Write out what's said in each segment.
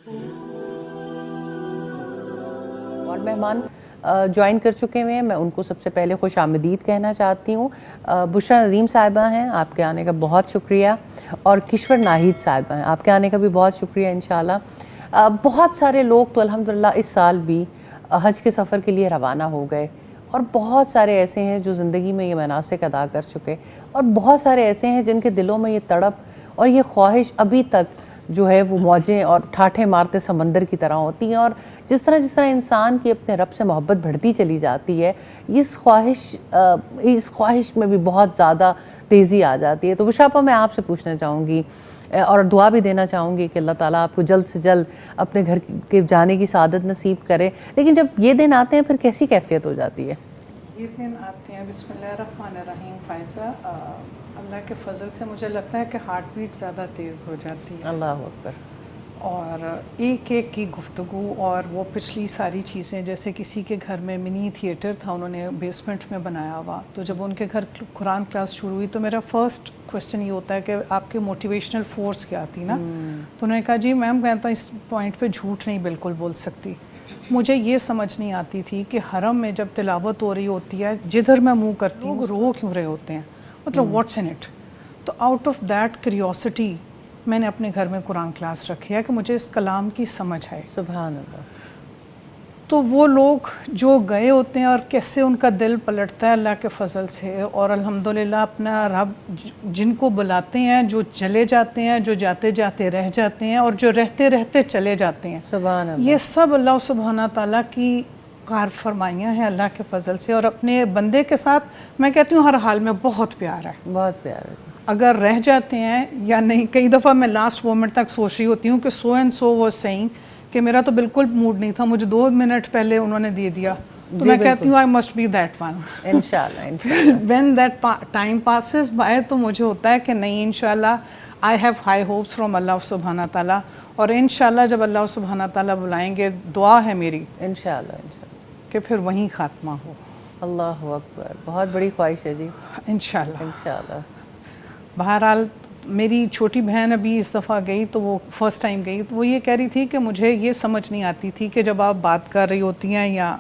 اور مہمان جوائن کر چکے ہوئے ہیں، میں ان کو سب سے پہلے خوش آمدید کہنا چاہتی ہوں۔ بشرا ندیم صاحبہ ہیں، آپ کے آنے کا بہت شکریہ، اور کشور ناہید صاحبہ ہیں، آپ کے آنے کا بھی بہت شکریہ انشاءاللہ۔ بہت سارے لوگ تو الحمدللہ اس سال بھی حج کے سفر کے لیے روانہ ہو گئے، اور بہت سارے ایسے ہیں جو زندگی میں یہ مناسک ادا کر چکے، اور بہت سارے ایسے ہیں جن کے دلوں میں یہ تڑپ اور یہ خواہش ابھی تک جو ہے وہ موجیں اور ٹھاٹھے مارتے سمندر کی طرح ہوتی ہیں، اور جس طرح انسان کی اپنے رب سے محبت بڑھتی چلی جاتی ہے، اس خواہش میں بھی بہت زیادہ تیزی آ جاتی ہے۔ تو بشراپا، میں آپ سے پوچھنا چاہوں گی اور دعا بھی دینا چاہوں گی کہ اللہ تعالیٰ آپ کو جلد سے جلد اپنے گھر کے جانے کی سعادت نصیب کرے، لیکن جب یہ دن آتے ہیں پھر کیسی کیفیت ہو جاتی ہے؟ یہ دن آتے ہیں، بسم اللہ الرحمن الرحیم، فائزہ، اللہ کے فضل سے مجھے لگتا ہے کہ ہارٹ بیٹ زیادہ تیز ہو جاتی ہے، اللہ اکبر، اور ایک ایک کی گفتگو، اور وہ پچھلی ساری چیزیں، جیسے کسی کے گھر میں منی تھیٹر تھا، انہوں نے بیسمنٹ میں بنایا ہوا، تو جب ان کے گھر قرآن کلاس شروع ہوئی تو میرا فرسٹ کوسچن یہ ہوتا ہے کہ آپ کے موٹیویشنل فورس کیا تھی نا؟ تو انہوں نے کہا جی میم، میں تو اس پوائنٹ پہ جھوٹ نہیں بالکل بول سکتی، مجھے یہ سمجھ نہیں آتی تھی کہ حرم میں جب تلاوت ہو رہی ہوتی ہے، جدھر میں منہ کرتی ہوں رو کیوں رہے ہوتے ہیں، مطلب واٹس ان اٹ؟ تو آؤٹ آف دیٹ کیوریوسٹی میں نے اپنے گھر میں قرآن کلاس رکھی ہے کہ مجھے اس کلام کی سمجھ آئے۔ سبحان اللہ۔ تو وہ لوگ جو گئے ہوتے ہیں اور کیسے ان کا دل پلٹتا ہے اللہ کے فضل سے، اور الحمدللہ اپنا رب جن کو بلاتے ہیں، جو چلے جاتے ہیں، جو جاتے جاتے رہ جاتے ہیں، اور جو رہتے رہتے چلے جاتے ہیں، سبحان اللہ۔ یہ سب اللہ سبحانہ تعالیٰ کی کار فرمائیاں ہیں اللہ کے فضل سے، اور اپنے بندے کے ساتھ میں کہتی ہوں ہر حال میں بہت پیار ہے، بہت پیار ہے۔ اگر رہ جاتے ہیں یا نہیں۔ کئی دفعہ میں لاسٹ مومنٹ تک سوچ رہی ہوتی ہوں کہ so and so was seeing کہ میرا تو بالکل موڈ نہیں تھا، مجھے 2 منٹ پہلے انہوں نے دے دیا، تو میں کہتی ہوں I must be that one. انشاءاللہ when that time passes by, تو مجھے ہوتا ہے کہ نہیں، انشاءاللہ I have high hopes from اللہ سبحانہ تعالیٰ، اور انشاءاللہ جب اللہ سبحانہ تعالیٰ بلائیں گے، دعا ہے میری انشاءاللہ کہ پھر وہیں خاتمہ ہو۔ اللہ اکبر، بہت بڑی خواہش ہے جی، انشاءاللہ۔ انشاءاللہ۔ بہرحال میری چھوٹی بہن ابھی اس دفعہ گئی، تو وہ فرسٹ ٹائم گئی، تو وہ یہ کہہ رہی تھی کہ مجھے یہ سمجھ نہیں آتی تھی کہ جب آپ بات کر رہی ہوتی ہیں یا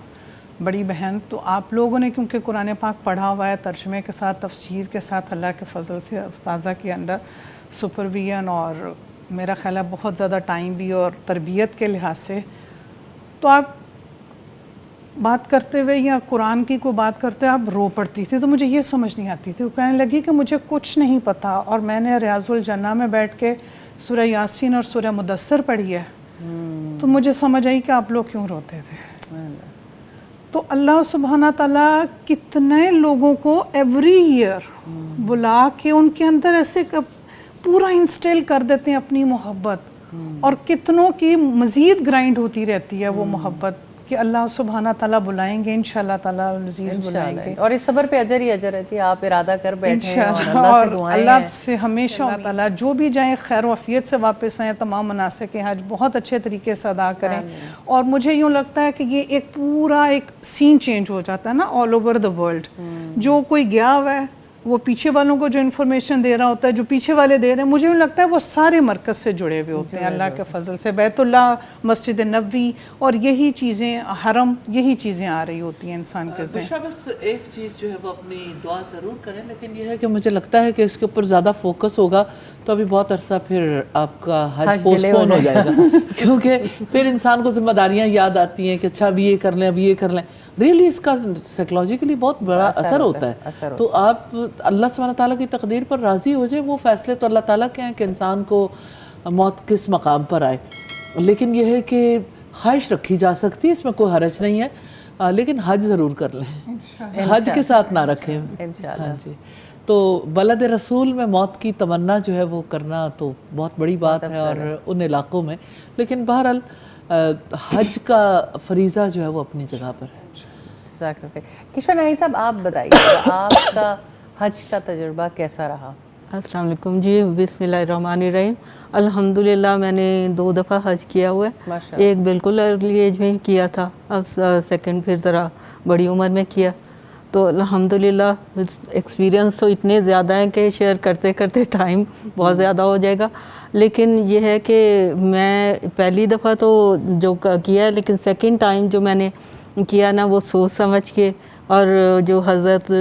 بڑی بہن، تو آپ لوگوں نے کیونکہ قرآن پاک پڑھا ہوا ہے ترجمے کے ساتھ، تفسیر کے ساتھ، اللہ کے فضل سے استاذہ کے انڈر سپرویژن، اور میرا خیال ہے بہت زیادہ ٹائم بھی اور تربیت کے لحاظ سے، تو آپ بات کرتے ہوئے یا قرآن کی کوئی بات کرتے آپ رو پڑتی تھی، تو مجھے یہ سمجھ نہیں آتی تھی۔ وہ کہنے لگی کہ مجھے کچھ نہیں پتہ، اور میں نے ریاض الجنہ میں بیٹھ کے سورہ یاسین اور سورہ مدثر پڑھی ہے، تو مجھے سمجھ آئی کہ آپ لوگ کیوں روتے تھے۔ تو اللہ سبحانہ تعالیٰ کتنے لوگوں کو ایوری ایئر بلا کے ان کے اندر ایسے پورا انسٹل کر دیتے ہیں اپنی محبت، اور کتنوں کی مزید گرائنڈ ہوتی رہتی ہے وہ محبت، کہ اللہ سبحانہ تعالیٰ بلائیں گے، انشاءاللہ تعالیٰ العزیز بلائیں گے، اور اس صبر پہ اجر ہی اجر ہے جی، آپ ارادہ کر بیٹھے ہیں اور انشاءاللہ، اللہ سے اور دعائیں اللہ ہیں۔ سے ہمیشہ اللہ تعالیٰ جو بھی جائیں خیر و عافیت سے واپس آئیں، تمام مناسک حج بہت اچھے طریقے سے ادا کریں، اور مجھے یوں لگتا ہے کہ یہ ایک پورا ایک سین چینج ہو جاتا ہے نا آل اوور دا ورلڈ۔ جو کوئی گیا ہوا ہے وہ پیچھے والوں کو جو انفارمیشن دے رہا ہوتا ہے، جو پیچھے والے دے رہے ہیں، مجھے لگتا ہے وہ سارے مرکز سے جڑے ہوئے ہوتے ہیں اللہ کے فضل سے، بیت اللہ، مسجد نبوی، اور یہی چیزیں، حرم، یہی چیزیں آ رہی ہوتی ہیں انسان کے ذہن۔ بس ایک چیز جو ہے وہ اپنی دعا ضرور کریں، لیکن یہ ہے کہ مجھے لگتا ہے کہ اس کے اوپر زیادہ فوکس ہوگا تو ابھی بہت عرصہ پھر آپ کا حج پوسٹ پون ہو جائے گا، کیونکہ پھر انسان کو ذمہ داریاں یاد آتی ہیں کہ اچھا ابھی یہ کر لیں، ابھی یہ کر لیں، ریئلی اس کا سائیکلوجیکلی بہت بڑا اثر ہوتا ہے۔ تو آپ اللہ سبحانہ تعالیٰ کی تقدیر پر راضی ہو جائیں، وہ فیصلے تو اللہ تعالیٰ کے ہیں کہ انسان کو موت کس مقام پر آئے، لیکن یہ ہے کہ خواہش رکھی جا سکتی ہے، اس میں کوئی حرج نہیں ہے، لیکن حج ضرور کر لیں، حج کے ساتھ نہ رکھیں انشاءاللہ۔ ہاں جی، تو بلد رسول میں موت کی تمنا جو ہے وہ کرنا تو بہت بڑی بات ہے، اور ان علاقوں میں، لیکن بہرحال حج کا فریضہ جو ہے وہ اپنی جگہ پر ہے۔ کشور ناہید صاحب، آپ بتائیے آپ کا حج کا تجربہ کیسا رہا؟ السلام علیکم جی، بسم اللہ الرحمن الرحیم۔ الحمدللہ میں نے 2 دفعہ حج کیا ہوا ہے، ایک بالکل ارلی ایج میں کیا تھا، اب سیکنڈ پھر ذرا بڑی عمر میں کیا، تو الحمدللہ ایکسپیرینس تو اتنے زیادہ ہیں کہ شیئر کرتے کرتے ٹائم بہت زیادہ ہو جائے گا، لیکن یہ ہے کہ میں پہلی دفعہ تو جو کیا، لیکن سیکنڈ ٹائم جو میں نے کیا نا وہ سوچ سمجھ کے، اور جو حضرت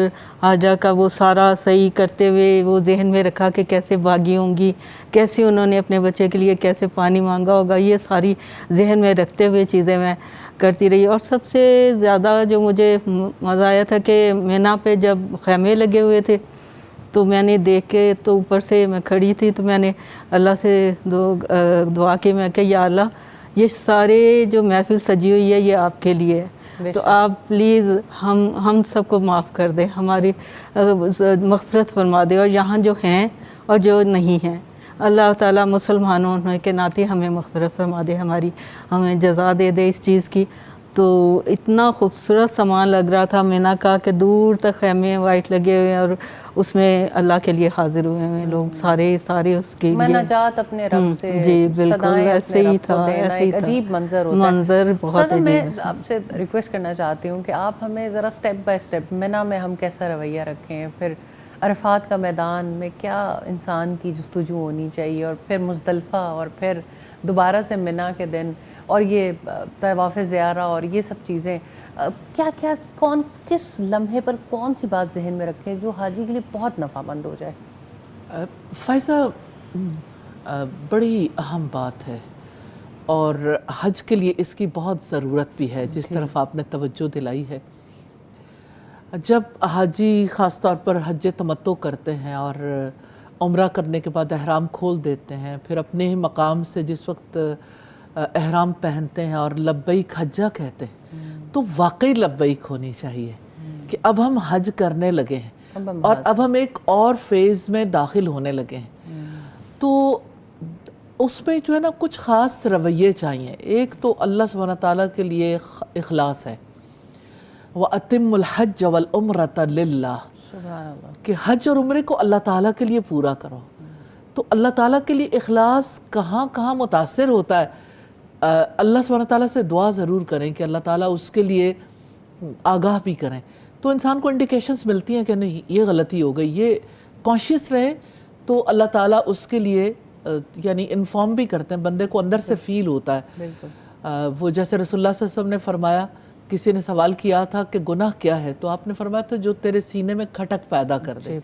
حاجہ کا وہ سارا صحیح کرتے ہوئے وہ ذہن میں رکھا کہ کیسے بھاگی ہوں گی، کیسے انہوں نے اپنے بچے کے لیے کیسے پانی مانگا ہوگا، یہ ساری ذہن میں رکھتے ہوئے چیزیں میں کرتی رہی. اور سب سے زیادہ جو مجھے مزہ آیا تھا کہ مینا پہ جب خیمے لگے ہوئے تھے تو میں نے دیکھ کے، تو اوپر سے میں کھڑی تھی تو میں نے اللہ سے دعا کی، میں کہ یا اللہ یہ سارے جو محفل سجی ہوئی ہے یہ آپ کے لیے ہے، تو آپ پلیز ہم سب کو معاف کر دیں، ہماری مغفرت فرما دیں، اور یہاں جو ہیں اور جو نہیں ہیں اللہ تعالیٰ مسلمانوں کے ناطے ہمیں مغفرت فرما دے، ہمیں جزا دے اس چیز کی. تو اتنا خوبصورت سامان لگ رہا تھا مینا کا کہ دور تک خیمے وائٹ لگے ہوئے ہیں، اور اس میں اللہ کے لیے حاضر ہوئے ہیں لوگ سارے اس کے لیے مناجات اپنے رب سے. جی بالکل ایسے ہی تھا، ایسے ہی تھا. عجیب منظر ہوتا ہے. منظر بہت عجیب ہے. میں آپ سے ریکویسٹ کرنا چاہتی ہوں کہ آپ ہمیں ذرا سٹیپ بائی سٹیپ مینا میں ہم کیسا رویہ رکھیں، پھر عرفات کا میدان میں کیا انسان کی جستجو ہونی چاہیے، اور پھر مزدلفہ، اور پھر دوبارہ سے مینا کے دن، اور یہ طواف زیارہ اور یہ سب چیزیں کیا کس لمحے پر کون سی بات ذہن میں رکھیں جو حاجی کے لیے بہت نفع مند ہو جائے؟ فائزہ بڑی اہم بات ہے، اور حج کے لیے اس کی بہت ضرورت بھی ہے، جس طرف آپ نے توجہ دلائی ہے. جب حاجی خاص طور پر حج تمتع کرتے ہیں اور عمرہ کرنے کے بعد احرام کھول دیتے ہیں، پھر اپنے ہی مقام سے جس وقت احرام پہنتے ہیں اور لبیک حجہ کہتے ہیں، تو واقعی لبیک ہونی چاہیے کہ اب ہم حج کرنے لگے ہیں اور اب ہم ایک اور فیز میں داخل ہونے لگے ہیں. تو اس میں جو ہے نا کچھ خاص رویے چاہیے. ایک تو اللہ سبحانہ تعالیٰ کے لیے اخلاص ہے، وَأَتِمُّ الْحَجَّ وَالْعُمْرَةَ لِلَّهِ، کہ حج اور عمرے کو اللہ تعالیٰ کے لیے پورا کرو. تو اللہ تعالیٰ کے لیے اخلاص کہاں کہاں متاثر ہوتا ہے. اللہ سبحانہ تعالیٰ سے دعا ضرور کریں کہ اللہ تعالیٰ اس کے لیے آگاہ بھی کریں. تو انسان کو انڈیکیشنز ملتی ہیں کہ نہیں یہ غلطی ہو گئی، یہ کانشیس رہیں تو اللہ تعالیٰ اس کے لیے یعنی انفارم بھی کرتے ہیں، بندے کو اندر سے فیل ہوتا ہے. وہ جیسے رسول اللہ صلی اللہ علیہ وسلم نے فرمایا، کسی نے سوال کیا تھا کہ گناہ کیا ہے، تو آپ نے فرمایا تھا جو تیرے سینے میں کھٹک پیدا کر دے.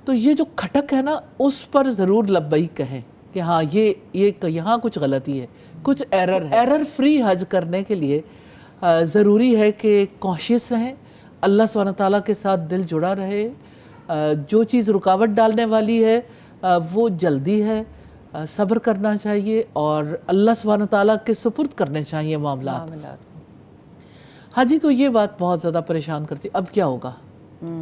تو یہ جو کھٹک ہے نا اس پر ضرور لبیک کہیں کہ ہاں یہ یہاں کچھ غلطی ہے، کچھ ایرر ہے. ایرر فری حج کرنے کے لیے ضروری ہے کہ کانشیس رہیں، اللہ سبحانہ تعالیٰ کے ساتھ دل جڑا رہے. جو چیز رکاوٹ ڈالنے والی ہے وہ جلدی ہے، صبر کرنا چاہیے اور اللہ سبحانہ تعالیٰ کے سپرد کرنے چاہیے معاملات. حاجی کو یہ بات بہت زیادہ پریشان کرتی، اب کیا ہوگا،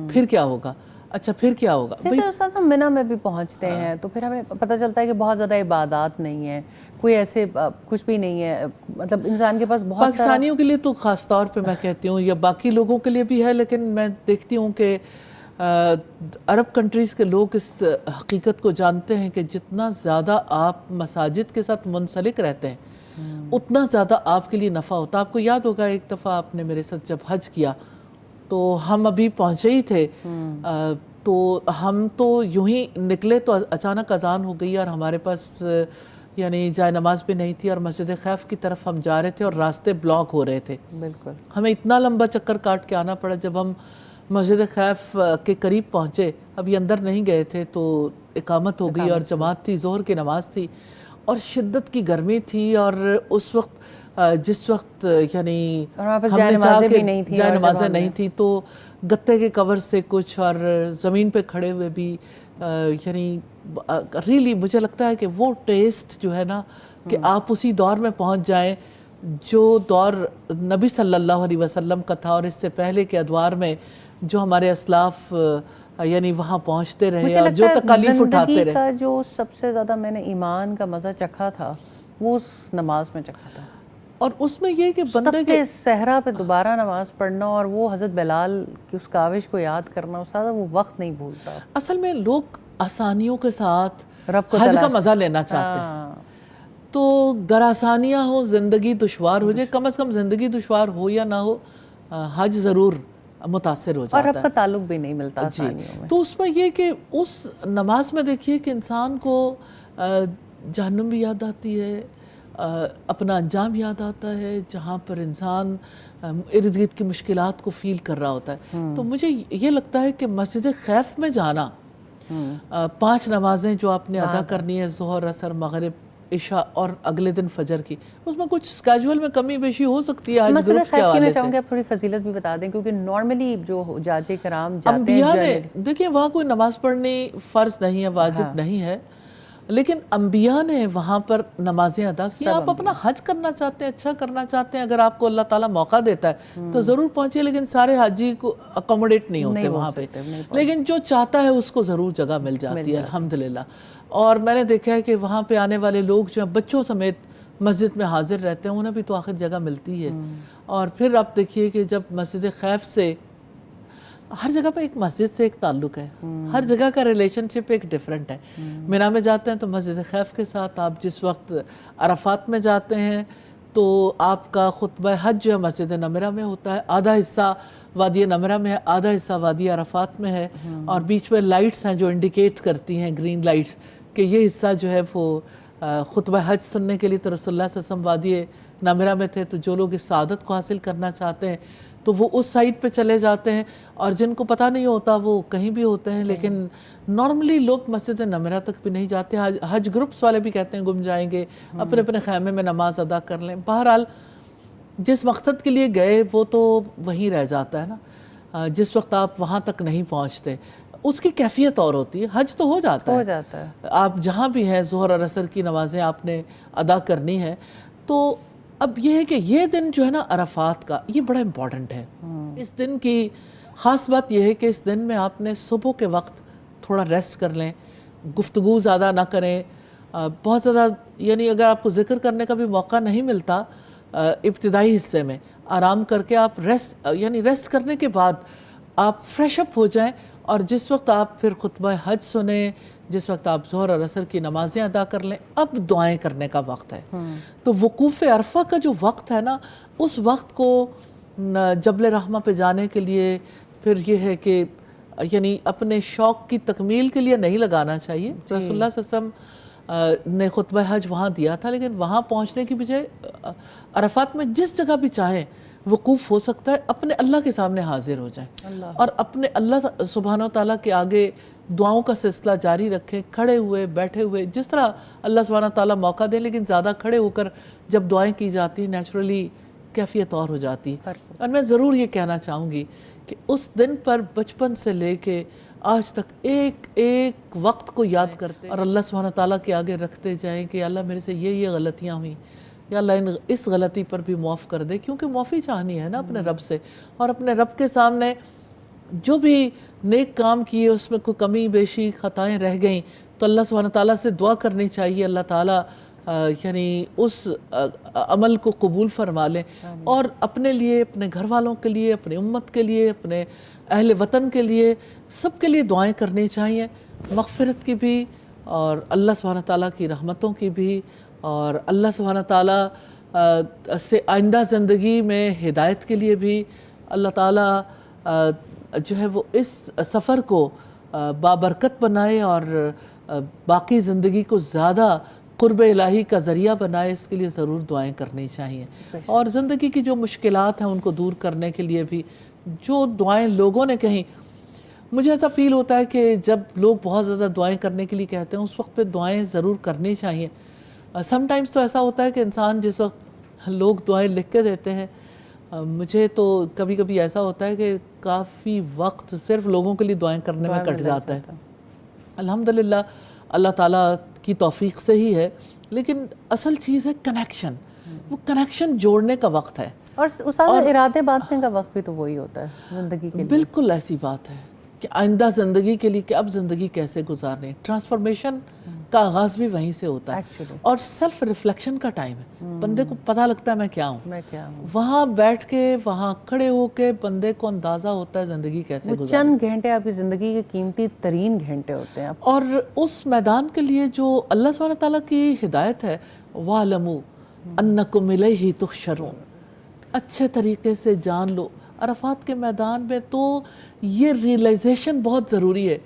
پھر کیا ہوگا، اچھا پھر کیا ہوگا. جیسے استاد ہم مینا میں بھی پہنچتے ہیں تو پھر ہمیں پتہ چلتا ہے کہ بہت زیادہ عبادات نہیں ہیں، کوئی ایسے کچھ بھی نہیں ہے، مطلب انسان کے پاس بہت پاکستانیوں کے لیے تو خاص طور پہ میں کہتی ہوں، یا باقی لوگوں کے لیے بھی ہے، لیکن میں دیکھتی ہوں کہ عرب کنٹریز کے لوگ اس حقیقت کو جانتے ہیں کہ جتنا زیادہ آپ مساجد کے ساتھ منسلک رہتے ہیں اتنا زیادہ آپ کے لیے نفع ہوتا. آپ کو یاد ہوگا ایک دفعہ آپ نے میرے ساتھ جب حج کیا تو ہم ابھی پہنچے ہی تھے، تو ہم تو یوں ہی نکلے تو اچانک اذان ہو گئی اور ہمارے پاس یعنی جائے نماز بھی نہیں تھی، اور مسجد خیف کی طرف ہم جا رہے تھے اور راستے بلاک ہو رہے تھے. بالکل ہمیں اتنا لمبا چکر کاٹ کے آنا پڑا. جب ہم مسجد خیف کے قریب پہنچے، ابھی اندر نہیں گئے تھے، تو اقامت ہو گئی اور جماعت تھی، ظہر کی نماز تھی اور شدت کی گرمی تھی. اور اس وقت جس وقت یعنی جائے نمازیں نہیں تھی تو گتے کے کور سے کچھ اور زمین پہ کھڑے ہوئے بھی یعنی ریلی مجھے لگتا ہے کہ وہ ٹیسٹ جو ہے نا کہ آپ اسی دور میں پہنچ جائیں جو دور نبی صلی اللہ علیہ وسلم کا تھا، اور اس سے پہلے کے ادوار میں جو ہمارے اسلاف یعنی وہاں پہنچتے رہے اور جو تکالیف اٹھاتے رہے. زندگی کا جو سب سے زیادہ میں نے ایمان کا مزہ چکھا تھا وہ اس نماز میں چکھا تھا. اور اس میں یہ کہ بندے کے صحرا پہ دوبارہ نماز پڑھنا اور وہ حضرت بلال کی اس کاوش کو یاد کرنا، استاد وہ وقت نہیں بھولتا. اصل میں لوگ آسانیوں کے ساتھ حج کا مزہ لینا چاہتے ہیں. تو گر آسانیاں ہو، زندگی دشوار ہو جائے، کم از کم زندگی دشوار ہو یا نہ ہو، حج ضرور متاثر ہو جاتا ہے اور رب کا تعلق بھی نہیں ملتا آسانیوں میں. تو اس میں یہ کہ اس نماز میں دیکھیے کہ انسان کو جہنم بھی یاد آتی ہے، اپنا انجام یاد آتا ہے، جہاں پر انسان ارد گرد کی مشکلات کو فیل کر رہا ہوتا ہے. تو مجھے یہ لگتا ہے کہ مسجد خیف میں جانا، 5 نمازیں جو آپ نے ادا کرنی ہے، ظہر، عصر، مغرب، عشاء اور اگلے دن فجر کی، اس میں کچھ اسکیجول میں کمی بیشی ہو سکتی ہے. مسجد خیف کی میں چاہوں گی آپ تھوڑی فضیلت بھی بتا دیں، کیونکہ نارملی جو حجاج کرام جاتے انبیاء ہیں نے، دیکھیں وہاں کوئی نماز پڑھنی فرض نہیں ہے، واجب نہیں ہے، لیکن انبیاء نے وہاں پر نمازیں ادا کی. آپ اپنا حج کرنا چاہتے ہیں، اچھا کرنا چاہتے ہیں، اگر آپ کو اللہ تعالیٰ موقع دیتا ہے تو ضرور پہنچیے، لیکن سارے حاجی کو اکوموڈیٹ نہیں ہوتے وہاں پہ، لیکن جو چاہتا ہے اس کو ضرور جگہ مل جاتی ہے الحمدللہ. اور میں نے دیکھا ہے کہ وہاں پہ آنے والے لوگ جو ہیں بچوں سمیت مسجد میں حاضر رہتے ہیں، انہیں بھی تو آخر جگہ ملتی ہے. اور پھر آپ دیکھیے کہ جب مسجد خیف سے، ہر جگہ پہ ایک مسجد سے ایک تعلق ہے، ہر جگہ کا ریلیشن شپ ایک ڈیفرنٹ ہے. مینا میں جاتے ہیں تو مسجد خیف کے ساتھ، آپ جس وقت عرفات میں جاتے ہیں تو آپ کا خطبہ حج جو ہے مسجد نمرہ میں ہوتا ہے، آدھا حصہ وادی نمرہ میں ہے، آدھا حصہ وادی عرفات میں ہے، اور بیچ میں لائٹس ہیں جو انڈیکیٹ کرتی ہیں، گرین لائٹس، کہ یہ حصہ جو ہے وہ خطبہ حج سننے کے لیے تو رسول اللہ صلی اللہ علیہ وسلم وادی نمرہ میں تھے. تو جو لوگ اس سعادت کو حاصل کرنا چاہتے ہیں تو وہ اس سائٹ پہ چلے جاتے ہیں، اور جن کو پتہ نہیں ہوتا وہ کہیں بھی ہوتے ہیں. لیکن نارملی لوگ مسجد نمرہ تک بھی نہیں جاتے. حج گروپس والے بھی کہتے ہیں گم جائیں گے، اپنے اپنے خیمے میں نماز ادا کر لیں. بہرحال جس مقصد کے لیے گئے وہ تو وہیں رہ جاتا ہے نا. جس وقت آپ وہاں تک نہیں پہنچتے اس کی کیفیت اور ہوتی ہے. حج تو ہو جاتا ہے، آپ جہاں بھی ہیں ظہر اور عصر کی نمازیں آپ نے ادا کرنی ہے. تو اب یہ ہے کہ یہ دن جو ہے نا عرفات کا، یہ بڑا امپورٹنٹ ہے. اس دن کی خاص بات یہ ہے کہ اس دن میں آپ نے صبح کے وقت تھوڑا ریسٹ کر لیں، گفتگو زیادہ نہ کریں، بہت زیادہ، یعنی اگر آپ کو ذکر کرنے کا بھی موقع نہیں ملتا ابتدائی حصے میں، آرام کر کے آپ ریسٹ کرنے کے بعد آپ فریش اپ ہو جائیں، اور جس وقت آپ پھر خطبہ حج سنیں، جس وقت آپ ظہر اور عصر کی نمازیں ادا کر لیں، اب دعائیں کرنے کا وقت ہے. تو وقوف عرفہ کا جو وقت ہے نا، اس وقت کو جبل رحمہ پہ جانے کے لیے پھر یہ ہے کہ یعنی اپنے شوق کی تکمیل کے لیے نہیں لگانا چاہیے. رسول اللہ صلی اللہ علیہ وسلم نے خطبہ حج وہاں دیا تھا، لیکن وہاں پہنچنے کی بجائے عرفات میں جس جگہ بھی چاہیں وقوف ہو سکتا ہے، اپنے اللہ کے سامنے حاضر ہو جائیں اور اپنے اللہ سبحانہ و تعالیٰ کے آگے دعاؤں کا سلسلہ جاری رکھیں، کھڑے ہوئے، بیٹھے ہوئے، جس طرح اللہ سبحانہ و تعالیٰ موقع دیں. لیکن زیادہ کھڑے ہو کر جب دعائیں کی جاتی ہیں نیچرلی کیفیت اور ہو جاتی ہے. اور میں ضرور یہ کہنا چاہوں گی کہ اس دن پر بچپن سے لے کے آج تک ایک ایک وقت کو یاد کرتے اور اللہ سبحانہ و تعالیٰ کے آگے رکھتے جائیں کہ اللہ میرے سے یہ غلطیاں ہوئیں، یا اللہ اس غلطی پر بھی معاف کر دے. کیونکہ معافی چاہنی ہے نا اپنے رب سے، اور اپنے رب کے سامنے جو بھی نیک کام کیے اس میں کوئی کمی بیشی خطائیں رہ گئیں تو اللہ سبحانہ تعالیٰ سے دعا کرنی چاہیے اللہ تعالیٰ یعنی اس عمل کو قبول فرما لیں، اور اپنے لیے، اپنے گھر والوں کے لیے، اپنی امت کے لیے، اپنے اہل وطن کے لیے، سب کے لیے دعائیں کرنی چاہیے، مغفرت کی بھی اور اللہ سبحانہ تعالیٰ کی رحمتوں کی بھی، اور اللہ سبحانہ تعالیٰ سے آئندہ زندگی میں ہدایت کے لیے بھی. اللہ تعالیٰ جو ہے وہ اس سفر کو بابرکت بنائے اور باقی زندگی کو زیادہ قرب الہی کا ذریعہ بنائے، اس کے لیے ضرور دعائیں کرنی چاہیے. اور زندگی کی جو مشکلات ہیں ان کو دور کرنے کے لیے بھی جو دعائیں لوگوں نے کہیں، مجھے ایسا فیل ہوتا ہے کہ جب لوگ بہت زیادہ دعائیں کرنے کے لیے کہتے ہیں اس وقت پہ دعائیں ضرور کرنی چاہیے. سم ٹائمز تو ایسا ہوتا ہے کہ انسان جس وقت لوگ دعائیں لکھ کے دیتے ہیں، مجھے تو کبھی کبھی ایسا ہوتا ہے کہ کافی وقت صرف لوگوں کے لیے دعائیں کرنے میں کٹ جاتا ہے. الحمدللہ اللہ تعالیٰ کی توفیق سے ہی ہے، لیکن اصل چیز ہے کنیکشن. وہ کنیکشن جوڑنے کا وقت ہے، اور استاد ارادے باندھنے کا وقت بھی تو وہی ہوتا ہے زندگی کے لیے. بالکل ایسی بات ہے کہ آئندہ زندگی کے لیے کہ اب زندگی کیسے گزارنی. ٹرانسفارمیشن کا آغاز بھی وہیں سے ہوتا ہے، اور سیلف ریفلیکشن کا ٹائم ہے. بندے کو پتہ لگتا ہے میں کیا ہوں. وہاں بیٹھ کے، وہاں کھڑے ہو کے بندے کو اندازہ ہوتا ہے زندگی کیسے گزارنی. چند گھنٹے آپ کی زندگی کے قیمتی ترین گھنٹے ہوتے ہیں. اور اس میدان کے لیے جو اللہ سبحانہ تعالیٰ کی ہدایت ہے، وَاعْلَمُوا أَنَّكُمْ إِلَيْهِ تُحْشَرُونَ، اچھے طریقے سے جان لو. عرفات کے میدان میں تو یہ ریئلائزیشن بہت ضروری ہے،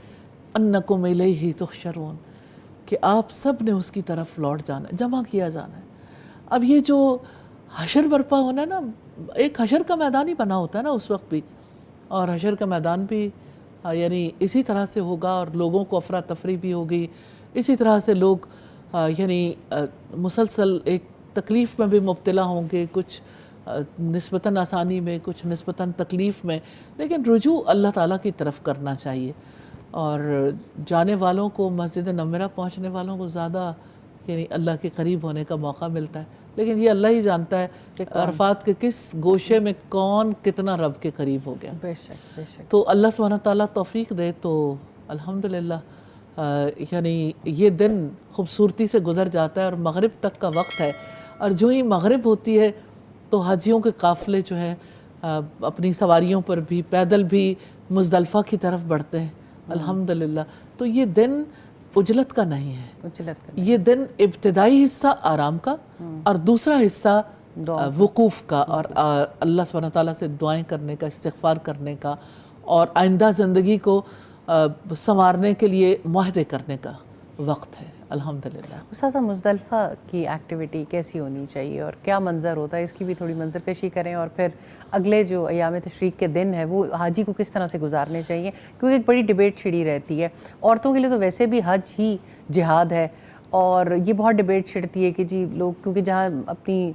أَنَّكُمْ إِلَيْهِ تُحْشَرُونَ، کہ آپ سب نے اس کی طرف لوٹ جانا ہے, جمع کیا جانا ہے. اب یہ جو حشر برپا ہونا ہے نا, ایک حشر کا میدان ہی بنا ہوتا ہے نا اس وقت بھی, اور حشر کا میدان بھی یعنی اسی طرح سے ہوگا, اور لوگوں کو افراتفری بھی ہوگی اسی طرح سے, لوگ یعنی مسلسل ایک تکلیف میں بھی مبتلا ہوں گے, کچھ نسبتاً آسانی میں, کچھ نسبتاً تکلیف میں, لیکن رجوع اللہ تعالیٰ کی طرف کرنا چاہیے. اور جانے والوں کو, مسجد نمرہ پہنچنے والوں کو زیادہ یعنی اللہ کے قریب ہونے کا موقع ملتا ہے, لیکن یہ اللہ ہی جانتا ہے عرفات کے کس گوشے میں کون کتنا رب کے قریب ہو گیا. بے شک بے شک. تو اللہ سبحانہ تعالیٰ توفیق دے. تو الحمدللہ یعنی یہ دن خوبصورتی سے گزر جاتا ہے, اور مغرب تک کا وقت ہے, اور جو ہی مغرب ہوتی ہے تو حاجیوں کے قافلے جو ہے اپنی سواریوں پر بھی پیدل بھی مزدلفہ کی طرف بڑھتے ہیں الحمدللہ. تو یہ دن عجلت کا نہیں ہے, یہ دن ابتدائی حصہ آرام کا اور دوسرا حصہ وقوف کا, اور اللہ سبحانہ تعالیٰ سے دعائیں کرنے کا, استغفار کرنے کا, اور آئندہ زندگی کو سنوارنے کے لیے معاہدے کرنے کا وقت ہے الحمدللہ. استاذہ مزدلفہ کی ایکٹیویٹی کیسی ہونی چاہیے اور کیا منظر ہوتا ہے, اس کی بھی تھوڑی منظر کشی کریں, اور پھر اگلے جو ایام تشریق کے دن ہے وہ حاجی کو کس طرح سے گزارنے چاہیے, کیونکہ ایک بڑی ڈیبیٹ چھڑی رہتی ہے. عورتوں کے لیے تو ویسے بھی حج ہی جہاد ہے, اور یہ بہت ڈیبیٹ چھڑتی ہے کہ جی لوگ, کیونکہ جہاں اپنی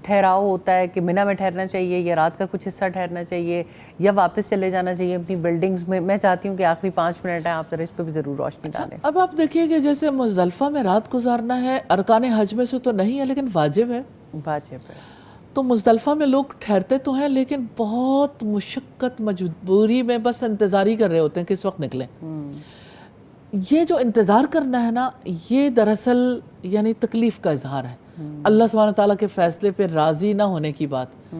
ٹھہراؤ ہوتا ہے کہ منی میں ٹھہرنا چاہیے یا رات کا کچھ حصہ ٹھہرنا چاہیے یا واپس چلے جانا چاہیے اپنی بلڈنگز میں. میں چاہتی ہوں کہ آخری 5 منٹ ہیں, آپ ذرا اس پہ بھی ضرور روشنی ڈالیں. اب آپ دیکھیے کہ جیسے مزدلفہ میں رات گزارنا ہے, ارکان حج میں سے تو نہیں ہے لیکن واجب ہے. واجب ہے. تو مزدلفہ میں لوگ ٹھہرتے تو ہیں لیکن بہت مشقت مجبوری میں بس انتظار ہی کر رہے ہوتے ہیں کہ اس وقت نکلیں. یہ جو انتظار کرنا ہے نا, یہ دراصل یعنی تکلیف کا اظہار ہے, اللہ سبحانہ تعالیٰ کے فیصلے پہ راضی نہ ہونے کی بات.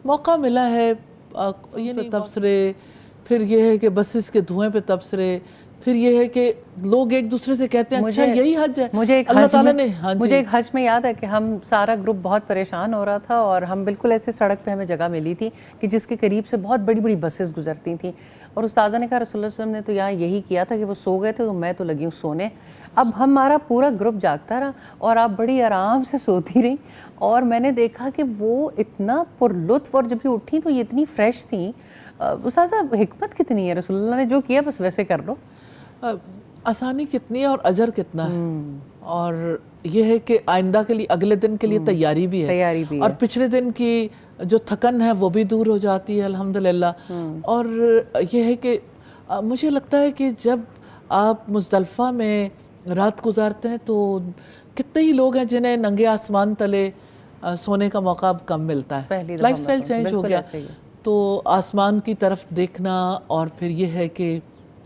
موقع ملا ہے یعنی تبصرے, پھر یہ ہے کہ بسز کے دھوئیں پہ تبصرے, پھر یہ ہے کہ لوگ ایک دوسرے سے کہتے ہیں اچھا یہی حج ہے. اللہ تعالیٰ نے مجھے ایک حج میں یاد ہے کہ ہم سارا گروپ بہت پریشان ہو رہا تھا, اور ہم بالکل ایسے سڑک پہ ہمیں جگہ ملی تھی کہ جس کے قریب سے بہت بڑی بڑی بسز گزرتی تھیں, اور استاذہ نے کہا رسول اللہ صلی اللہ علیہ وسلم نے تو یہاں یہی کیا تھا کہ وہ سو گئے تھے تو میں تو لگی ہوں سونے. اب ہمارا پورا گروپ جاگتا رہا اور آپ بڑی آرام سے سوتی رہیں, اور میں نے دیکھا کہ وہ اتنا پر لطف, اور جب یہ اٹھیں تو یہ اتنی فریش تھیں. استاذہ حکمت کتنی ہے, رسول اللہ نے جو کیا بس ویسے کر لو. آسانی کتنی ہے اور اجر کتنا ہے, اور یہ ہے کہ آئندہ کے لیے اگلے دن کے لیے تیاری بھی ہے, اور پچھلے دن کی جو تھکن ہے وہ بھی دور ہو جاتی ہے الحمدللہ. اور یہ ہے کہ مجھے لگتا ہے کہ جب آپ مزدلفہ میں رات گزارتے ہیں تو کتنے ہی لوگ ہیں جنہیں ننگے آسمان تلے سونے کا موقع اب کم ملتا ہے. لائف سٹائل چینج ہو گیا, تو آسمان کی طرف دیکھنا, اور پھر یہ ہے کہ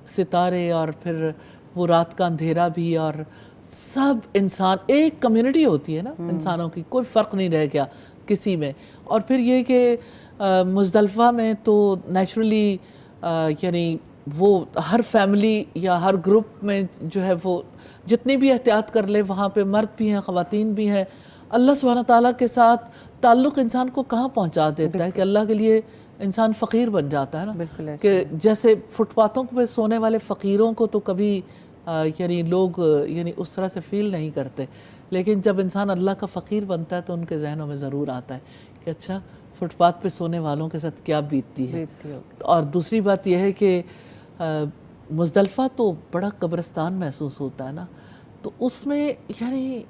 ستارے, اور پھر وہ رات کا اندھیرا بھی, اور سب انسان ایک کمیونٹی ہوتی ہے نا انسانوں کی, کوئی فرق نہیں رہ گیا کسی میں. اور پھر یہ کہ مزدلفہ میں تو نیچرلی یعنی وہ ہر فیملی یا ہر گروپ میں جو ہے وہ جتنی بھی احتیاط کر لے, وہاں پہ مرد بھی ہیں خواتین بھی ہیں. اللہ سبحانہ تعالیٰ کے ساتھ تعلق انسان کو کہاں پہنچا دیتا ہے کہ اللہ کے لیے انسان فقیر بن جاتا ہے نا, کہ جیسے فٹ پاتھوں پہ سونے والے فقیروں کو تو کبھی یعنی لوگ یعنی اس طرح سے فیل نہیں کرتے, لیکن جب انسان اللہ کا فقیر بنتا ہے تو ان کے ذہنوں میں ضرور آتا ہے کہ اچھا فٹ پاتھ پہ سونے والوں کے ساتھ کیا بیتتی ہے. اور دوسری بات یہ ہے کہ مزدلفہ تو بڑا قبرستان محسوس ہوتا ہے نا, تو اس میں یعنی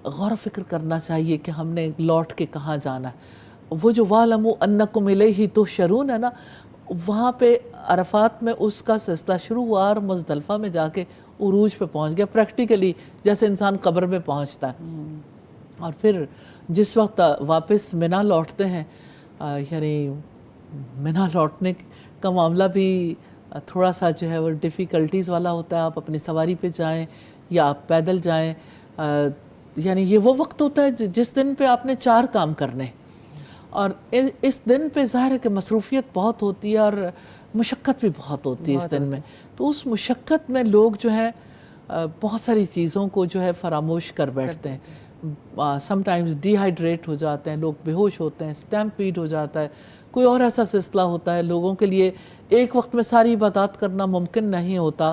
غور و فکر کرنا چاہیے کہ ہم نے لوٹ کے کہاں جانا ہے. وہ جو وَاعْلَمُوا أَنَّكُمْ إِلَيْهِ تُحْشَرُونَ ہے نا, وہاں پہ عرفات میں اس کا سلسلہ شروع ہوا, اور مزدلفہ میں جا کے عروج پہ پہنچ گیا پریکٹیکلی, جیسے انسان قبر میں پہنچتا ہے. اور پھر جس وقت واپس منی لوٹتے ہیں, یعنی منی لوٹنے کا معاملہ بھی تھوڑا سا جو ہے وہ ڈیفیکلٹیز والا ہوتا ہے. آپ اپنی سواری پہ جائیں یا آپ پیدل جائیں, یعنی یہ وہ وقت ہوتا ہے جس دن پہ آپ نے 4 کام کرنے, اور اس دن پہ ظاہر ہے کہ مصروفیت بہت ہوتی ہے اور مشقت بھی بہت ہوتی ہے اس دن میں. تو اس مشقت میں لوگ جو ہیں بہت ساری چیزوں کو جو ہے فراموش کر بیٹھتے ہیں. سم ٹائمز ڈی ہائیڈریٹ ہو جاتے ہیں, لوگ بے ہوش ہوتے ہیں, اسٹیمپیڈ ہو جاتا ہے, کوئی اور ایسا سلسلہ ہوتا ہے. لوگوں کے لیے ایک وقت میں ساری عبادات کرنا ممکن نہیں ہوتا,